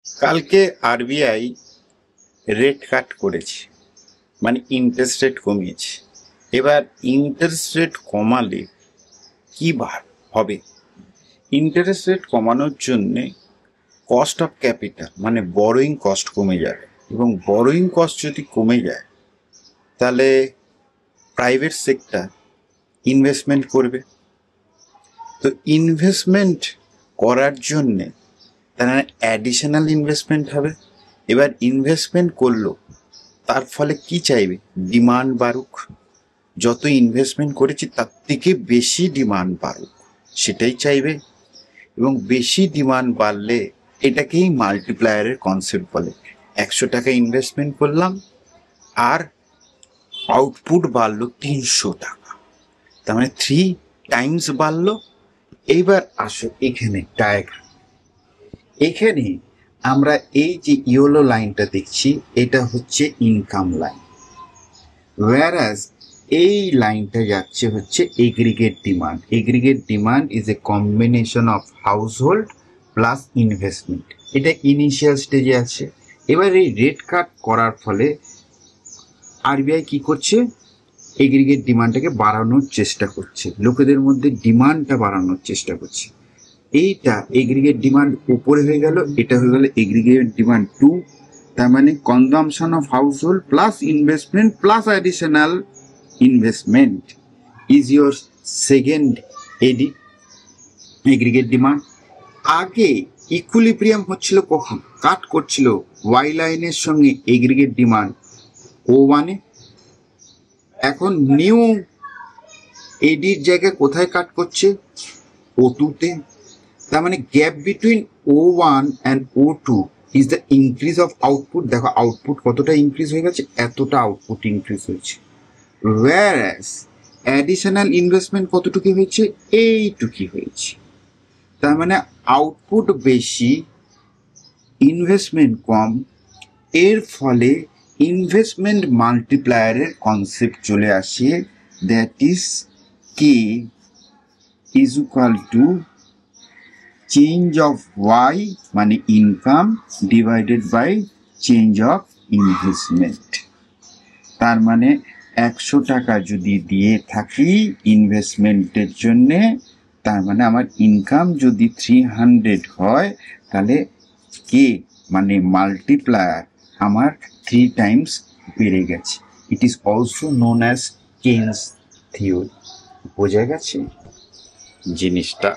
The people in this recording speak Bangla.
কালকে আরবিআই রেট কাট করেছে, মানে ইন্টারেস্ট রেট কমিয়েছে। এবার ইন্টারেস্ট রেট কমালে কি হবে? ইন্টারেস্ট রেট কমানোর জন্যে কস্ট অফ ক্যাপিটাল মানে বরোয়িং কস্ট কমে যাবে, এবং বরোয়িং কস্ট যদি কমে যায় তাহলে প্রাইভেট সেক্টর ইনভেস্টমেন্ট করবে। তো ইনভেস্টমেন্ট করার জন্যে তারা অ্যাডিশনাল ইনভেস্টমেন্ট হবে। এবার ইনভেস্টমেন্ট করলো, তার ফলে কি চাইবে? ডিমান্ড বাড়ুক। যত ইনভেস্টমেন্ট করেছি তার থেকে বেশি ডিমান্ড বাড়ুক, সেটাই চাইবে। এবং বেশি ডিমান্ড বাড়লে এটাকেই মাল্টিপ্লায়ারের কনসেপ্ট বলে। 100 টাকা ইনভেস্টমেন্ট করলাম আর আউটপুট বাড়লো 300 টাকা, তার মানে 3 টাইমস বাড়লো। এইবার আসো এখানে ডায়াগ্রাম। এখানে আমরা এই যে ইয়েলো লাইনটা দেখছি এটা হচ্ছে ইনকাম লাইন, whereas এই লাইনটা যাচ্ছে হচ্ছে aggregate demand. Aggregate demand is a combination of household plus investment. এটা ইনিশিয়াল স্টেজে আছে। এবার এই রেট কাট করার ফলে আরবিআই কি করছে? এগ্রিগেট ডিমান্ডটাকে বাড়ানোর চেষ্টা করছে, লোকেদের মধ্যে ডিমান্ডটা বাড়ানোর চেষ্টা করছে। এইটা এগ্রিগেট ডিমান্ড উপরে হয়ে গেল, এটা হয়ে গেল এগ্রিগেট ডিমান্ড 2। তার মানে consumption of household plus investment plus additional investment is your second aggregate demand. আগে ইকুইলিব্রিয়াম হচ্ছিল কখন? কাট করছিল ওয়াই লাইনের সঙ্গে এগ্রিগেট ডিমান্ড O1 এ। এখন নিউ এডির জায়গায় কোথায় কাট করছে? O2 তে। তার মানে gap between O1 and O2 is the increase of output. দেখো আউটপুট কতটা ইনক্রিজ হয়ে গেছে, এতটা আউটপুট ইনক্রিজ হয়েছে। whereas অ্যাডিশনাল ইনভেস্টমেন্ট কতটুকু হয়েছে? এইটুকু হয়েছে। তার মানে আউটপুট বেশি, ইনভেস্টমেন্ট কম। এর ফলে ইনভেস্টমেন্ট মাল্টিপ্লায়ারের কনসেপ্ট চলে আসে, that is K is equal to change of Y মানে income divided by change of investment. তার মানে 100 টাকা যদি দিয়ে থাকি ইনভেস্টমেন্টের জন্যে, তার মানে আমার ইনকাম যদি 300 হয়, তাহলে কে মানে মাল্টিপ্লায়ার আমার 3 টাইমস বেড়ে গেছে। It is also known as Keynes theory. বোঝা গেছে জিনিসটা?